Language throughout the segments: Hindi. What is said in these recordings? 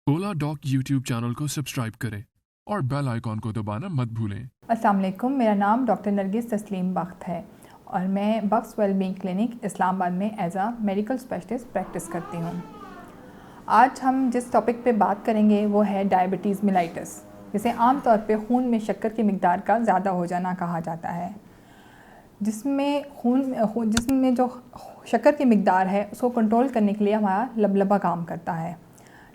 ओला डॉक यूट्यूब चैनल को सब्सक्राइब करें और बेल आइकॉन को दबाना मत भूलें। अस्सलाम वालेकुम, मेरा नाम डॉक्टर नरगिस तस्लीम बख्त है और मैं बख्श वेलबींग क्लिनिक इस्लामाबाद में एज आ मेडिकल स्पेशलिस्ट प्रैक्टिस करती हूँ। आज हम जिस टॉपिक पे बात करेंगे वो है डायबिटीज़ मिलाइटिस, जिसे आम तौर पे खून में शक्कर की मिकदार का ज़्यादा हो जाना कहा जाता है। जिसमें जो शक्कर की मिकदार है उसको कंट्रोल करने के लिए हमारा लबलबा काम करता है।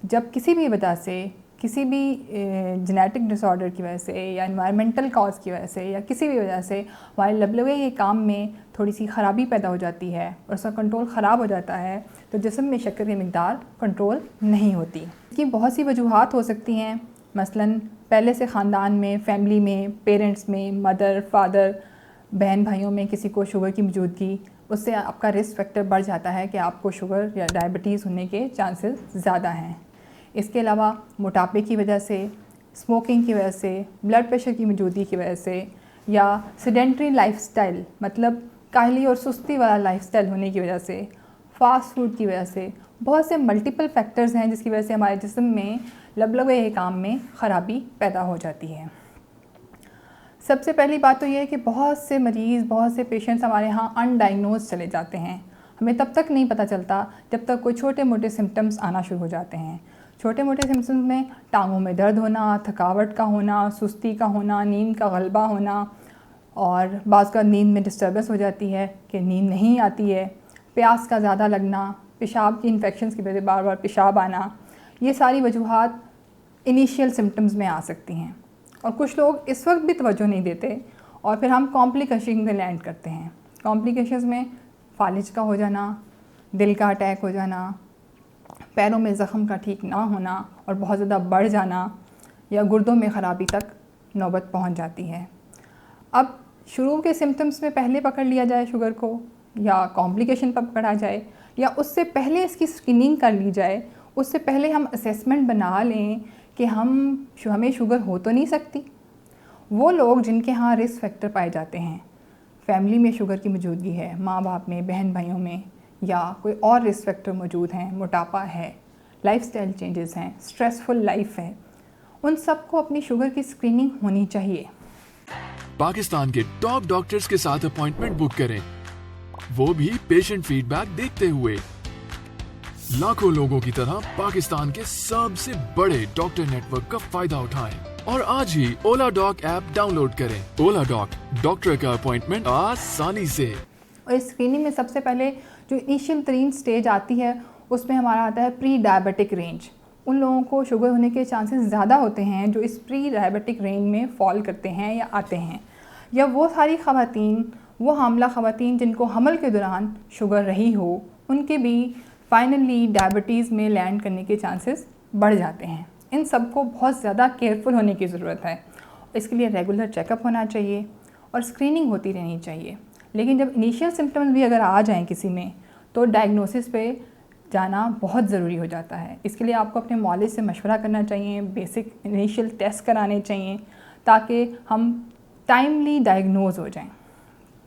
जब किसी भी वजह से, किसी भी जेनेटिक डिसऑर्डर की वजह से या एनवायरमेंटल कॉज की वजह से या किसी भी वजह से हमारे लबलबे के काम में थोड़ी सी ख़राबी पैदा हो जाती है और उसका कंट्रोल ख़राब हो जाता है तो जिस्म में शक्कर की मिकदार कंट्रोल नहीं होती। इसकी बहुत सी वजूहात हो सकती हैं, मसलन पहले से ख़ानदान में, फैमिली में, पेरेंट्स में, मदर, फादर, बहन भाइयों में किसी को शुगर की मौजूदगी, उससे आपका रिस्क फैक्टर बढ़ जाता है कि आपको शुगर या डायबिटीज़ होने के चांसेस ज़्यादा हैं। इसके अलावा मोटापे की वजह से, स्मोकिंग की वजह से, ब्लड प्रेशर की मौजूदगी की वजह से या सेडेंट्री लाइफस्टाइल मतलब काहली और सुस्ती वाला लाइफस्टाइल होने की वजह से, फास्ट फूड की वजह से, बहुत से मल्टीपल फैक्टर्स हैं जिसकी वजह से हमारे जिस्म में लबलबे के काम में ख़राबी पैदा हो जाती है। सबसे पहली बात तो ये है कि बहुत से मरीज़, बहुत से पेशेंट्स हमारे यहाँ अनडायग्नोज चले जाते हैं। हमें तब तक नहीं पता चलता जब तक कोई छोटे मोटे सिम्टम्स आना शुरू हो जाते हैं। छोटे मोटे सिम्टम्स में टांगों में दर्द होना, थकावट का होना, सुस्ती का होना, नींद का गलबा होना और बाज़ का नींद में डिस्टर्बेंस हो जाती है कि नींद नहीं आती है, प्यास का ज़्यादा लगना, पेशाब की इन्फेक्शंस की वजह से बार बार पेशाब आना, ये सारी वजूहात इनिशियल सिम्टम्स में आ सकती हैं। और कुछ लोग इस वक्त भी तवज्जो नहीं देते और फिर हम कॉम्प्लिकेशन में लैंड करते हैं। कॉम्प्लिकेशंस में फालिज का हो जाना, दिल का अटैक हो जाना, पैरों में ज़ख़म का ठीक ना होना और बहुत ज़्यादा बढ़ जाना या गुर्दों में ख़राबी तक नौबत पहुंच जाती है। अब शुरू के सिम्टम्स में पहले पकड़ लिया जाए शुगर को या कॉम्प्लिकेशन पर पकड़ा जाए या उससे पहले इसकी स्क्रीनिंग कर ली जाए, उससे पहले हम असेसमेंट बना लें कि हमें शुगर हो तो नहीं सकती। वो लोग जिनके यहाँ रिस्क फैक्टर पाए जाते हैं, फैमिली में शुगर की मौजूदगी है, माँ बाप में, बहन भाइयों में, या कोई और रिस्क फैक्टर मौजूद हैं, मोटापा है, लाइफस्टाइल चेंजेस हैं, स्ट्रेसफुल लाइफ है, उन सबको अपनी शुगर की स्क्रीनिंग होनी चाहिए। पाकिस्तान के टॉप डॉक्टर्स के साथ अपॉइंटमेंट बुक करें, वो भी पेशेंट फीडबैक देखते हुए। लाखों लोगों की तरह पाकिस्तान के सबसे बड़े डॉक्टर नेटवर्क का फायदा उठाएं और आज ही ओला डॉक ऐप डाउनलोड करें। ओला डॉक, डॉक्टर का अपॉइंटमेंट आसानी से। और इस स्क्रीनिंग में सबसे पहले जो इनिशियल तरीन स्टेज आती है उसमें हमारा आता है प्री डायबिटिक रेंज। उन लोगों को शुगर होने के चांसेस ज़्यादा होते हैं जो इस प्री डायबिटिक रेंज में फॉल करते हैं या आते हैं, या वो सारी ख़वातीन, वो हामला ख़वातीन जिनको हमल के दौरान शुगर रही हो, उनके भी फाइनली डायबिटीज़ में लैंड करने के चांसेस बढ़ जाते हैं। इन सबको बहुत ज़्यादा केयरफुल होने की ज़रूरत है। इसके लिए रेगुलर चेकअप होना चाहिए और स्क्रीनिंग होती रहनी चाहिए। लेकिन जब इनिशियल सिम्टम्स भी अगर आ जाएं किसी में तो डायग्नोसिस पे जाना बहुत ज़रूरी हो जाता है। इसके लिए आपको अपने मौलिद से मशवरा करना चाहिए, बेसिक इनिशियल टेस्ट कराने चाहिए ताकि हम टाइमली डायग्नोज हो जाएं।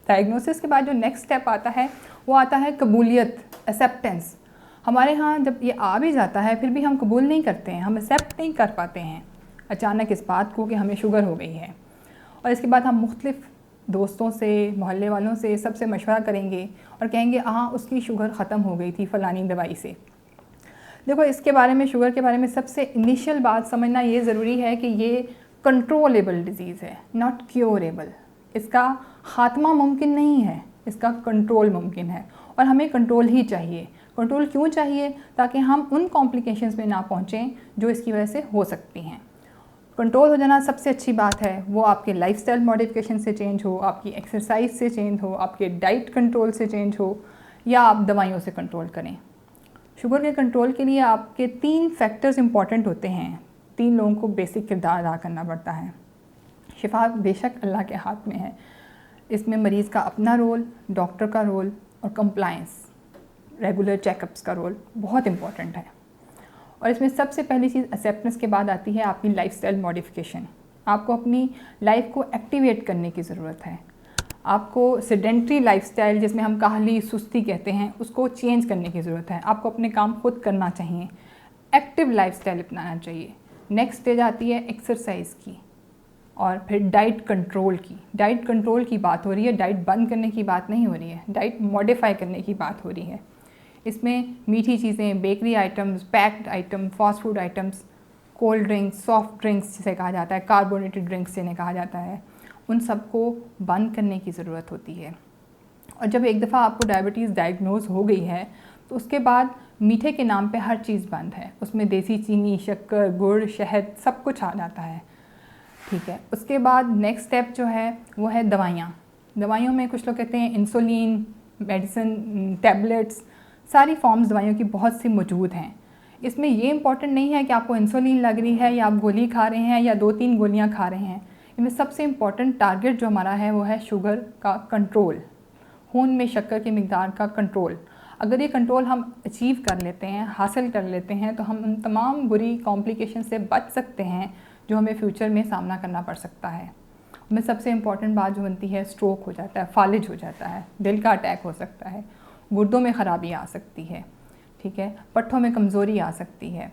डायग्नोसिस के बाद जो नेक्स्ट स्टेप आता है वो आता है कबूलियत, एक्सेप्टेंस। हमारे यहाँ जब ये आ भी जाता है फिर भी हम कबूल नहीं करते हैं, हम एक्सेप्ट नहीं कर पाते हैं अचानक इस बात को कि हमें शुगर हो गई है। और इसके बाद हम मुख्तलिफ़ दोस्तों से, मोहल्ले वालों से, सबसे मशवरा करेंगे और कहेंगे हाँ उसकी शुगर ख़त्म हो गई थी फ़लानी दवाई से। देखो, इसके बारे में, शुगर के बारे में सबसे इनिशियल बात समझना ये ज़रूरी है कि ये कंट्रोलेबल डिज़ीज़ है, नॉट क्योरेबल। इसका ख़ात्मा मुमकिन नहीं है, इसका कंट्रोल मुमकिन है और हमें कंट्रोल ही चाहिए। कंट्रोल क्यों चाहिए? ताकि हम उन कॉम्प्लिकेशंस में ना पहुँचें जो इसकी वजह से हो सकती हैं। कंट्रोल हो जाना सबसे अच्छी बात है, वो आपके लाइफस्टाइल मॉडिफिकेशन से चेंज हो, आपकी एक्सरसाइज से चेंज हो, आपके डाइट कंट्रोल से चेंज हो, या आप दवाइयों से कंट्रोल करें। शुगर के कंट्रोल के लिए आपके 3 फैक्टर्स इंपॉर्टेंट होते हैं। 3 लोगों को बेसिक किरदार अदा करना पड़ता है। शिफा बेशक अल्लाह के हाथ में है। इसमें मरीज़ का अपना रोल, डॉक्टर का रोल और कंप्लायंस, रेगुलर चेकअप्स का रोल बहुत इम्पॉर्टेंट है। और इसमें सबसे पहली चीज़ एक्सेप्टेंस के बाद आती है आपकी लाइफस्टाइल मॉडिफिकेशन। आपको अपनी लाइफ को एक्टिवेट करने की ज़रूरत है। आपको सेडेंट्री लाइफस्टाइल, जिसमें हम काहली, सुस्ती कहते हैं, उसको चेंज करने की ज़रूरत है। आपको अपने काम खुद करना चाहिए। एक्टिव लाइफस्टाइल अपनाना चाहिए। नेक्स्ट स्टेज आती है एक्सरसाइज की और फिर डाइट कंट्रोल की। डाइट कंट्रोल की बात हो रही है, डाइट बंद करने की बात नहीं हो रही है, डाइट मॉडिफाई करने की बात हो रही है। इसमें मीठी चीज़ें, bakery items, packed item, fast food items, cold drinks, soft drinks जिसे कहा जाता है, कार्बोनेटेड ड्रिंक्स जिन्हें कहा जाता है, उन सबको बंद करने की ज़रूरत होती है। और जब एक दफ़ा आपको डायबिटीज़ डायग्नोज हो गई है तो उसके बाद मीठे के नाम पे हर चीज़ बंद है। उसमें देसी चीनी, शक्कर, गुड़, शहद सब कुछ आ जाता है, ठीक है। उसके बाद नेक्स्ट स्टेप जो है वो है दवाइयाँ। दवाइयों में कुछ लोग कहते हैं इंसुलिन, मेडिसिन, टैबलेट्स, सारी फॉर्म्स दवाइयों की बहुत सी मौजूद हैं। इसमें ये इंपॉर्टेंट नहीं है कि आपको इंसुलिन लग रही है या आप गोली खा रहे हैं या 2-3 गोलियाँ खा रहे हैं। इनमें सबसे इम्पॉर्टेंट टारगेट जो हमारा है वो है शुगर का कंट्रोल, खून में शक्कर की मिकदार का कंट्रोल। अगर ये कंट्रोल हम अचीव कर लेते हैं, हासिल कर लेते हैं, तो हम उन तमाम बुरी कॉम्प्लिकेशन से बच सकते हैं जो हमें फ्यूचर में सामना करना पड़ सकता है। उनमें सबसे इम्पॉर्टेंट बात जो बनती है, स्ट्रोक हो जाता है, फालिज हो जाता है, दिल का अटैक हो सकता है, गुर्दों में ख़राबी आ सकती है, ठीक है, पट्ठों में कमज़ोरी आ सकती है,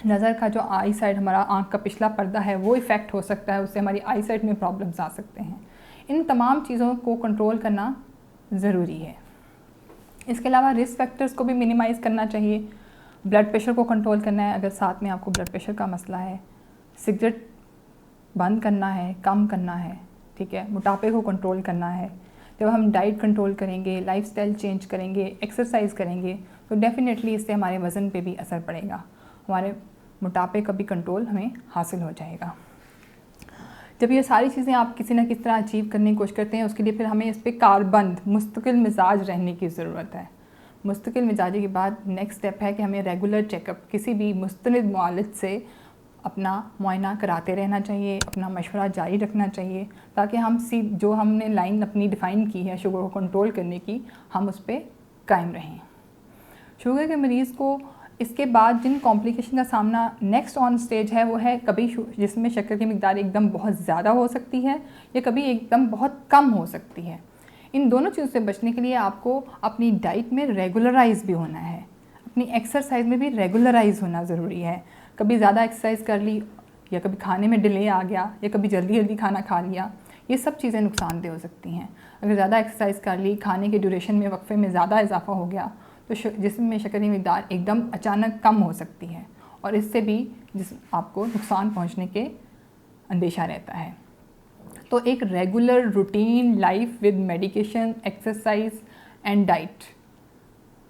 नज़र का जो आई साइड हमारा आँख का पिछला पर्दा है वो इफ़ेक्ट हो सकता है, उससे हमारी आई साइड में प्रॉब्लम्स आ सकते हैं। इन तमाम चीज़ों को कंट्रोल करना ज़रूरी है। इसके अलावा रिस्क फैक्टर्स को भी मिनिमाइज़ करना चाहिए। ब्लड प्रेशर को कंट्रोल करना है अगर साथ में आपको ब्लड प्रेशर का मसला है, सिगरेट बंद करना है, कम करना है, ठीक है, मोटापे को कंट्रोल करना है। जब हम डाइट कंट्रोल करेंगे, लाइफस्टाइल चेंज करेंगे, एक्सरसाइज करेंगे तो डेफिनेटली इससे हमारे वज़न पे भी असर पड़ेगा, हमारे मोटापे का भी कंट्रोल हमें हासिल हो जाएगा। जब ये सारी चीज़ें आप किसी न किसी तरह अचीव करने की कोशिश करते हैं, उसके लिए फिर हमें इस पर कारबंद मुस्तकिल मिजाज रहने की ज़रूरत है। मुस्तकिल मिजाजी के बाद नेक्स्ट स्टेप है कि हमें रेगुलर चेकअप किसी भी मुस्तनिद मुआलिज से अपना मुआयना कराते रहना चाहिए, अपना मशवरा जारी रखना चाहिए, ताकि हम जो हमने लाइन अपनी डिफ़ाइन की है शुगर को कंट्रोल करने की, हम उस पर कायम रहें। शुगर के मरीज़ को इसके बाद जिन कॉम्प्लिकेशन का सामना नेक्स्ट ऑन स्टेज है वो है कभी जिसमें शक्कर की मिकदार एकदम बहुत ज़्यादा हो सकती है या कभी एकदम बहुत कम हो सकती है। इन दोनों चीज़ों से बचने के लिए आपको अपनी डाइट में रेगुलराइज भी होना है, अपनी एक्सरसाइज में भी रेगुलराइज होना ज़रूरी है। कभी ज़्यादा एक्सरसाइज कर ली या कभी खाने में डिले आ गया या कभी जल्दी जल्दी खाना खा लिया, ये सब चीज़ें नुकसानदेह हो सकती हैं। अगर ज़्यादा एक्सरसाइज कर ली, खाने के ड्यूरेशन में वक्फे में ज़्यादा इजाफा हो गया तो जिस्म में शक्कर की मिकदार एकदम अचानक कम हो सकती है और इससे भी आपको नुकसान पहुंचने के अंदेशा रहता है। तो एक regular routine life with medication, exercise and diet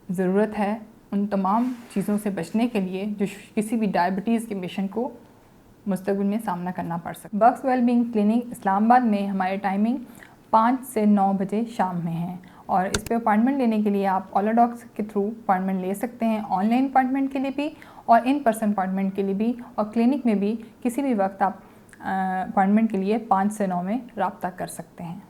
ज़रूरत है उन तमाम चीज़ों से बचने के लिए जो किसी भी डायबिटीज़ के पेशेंट को मुस्तकबिल में सामना करना पड़ सकता है। बक्स वेलबींग क्लिनिक इस्लामाबाद में हमारे टाइमिंग 5 से 9 बजे शाम में है और इस पे अपॉइंटमेंट लेने के लिए आप ओलाडॉक्स के थ्रू अपॉइंटमेंट ले सकते हैं, ऑनलाइन अपॉइंटमेंट के लिए भी और इन पर्सन अपॉइंटमेंट के लिए भी, और क्लिनिक में भी किसी भी वक्त आप अपॉइंटमेंट के लिए 5 से 9 में रब्ता कर सकते हैं।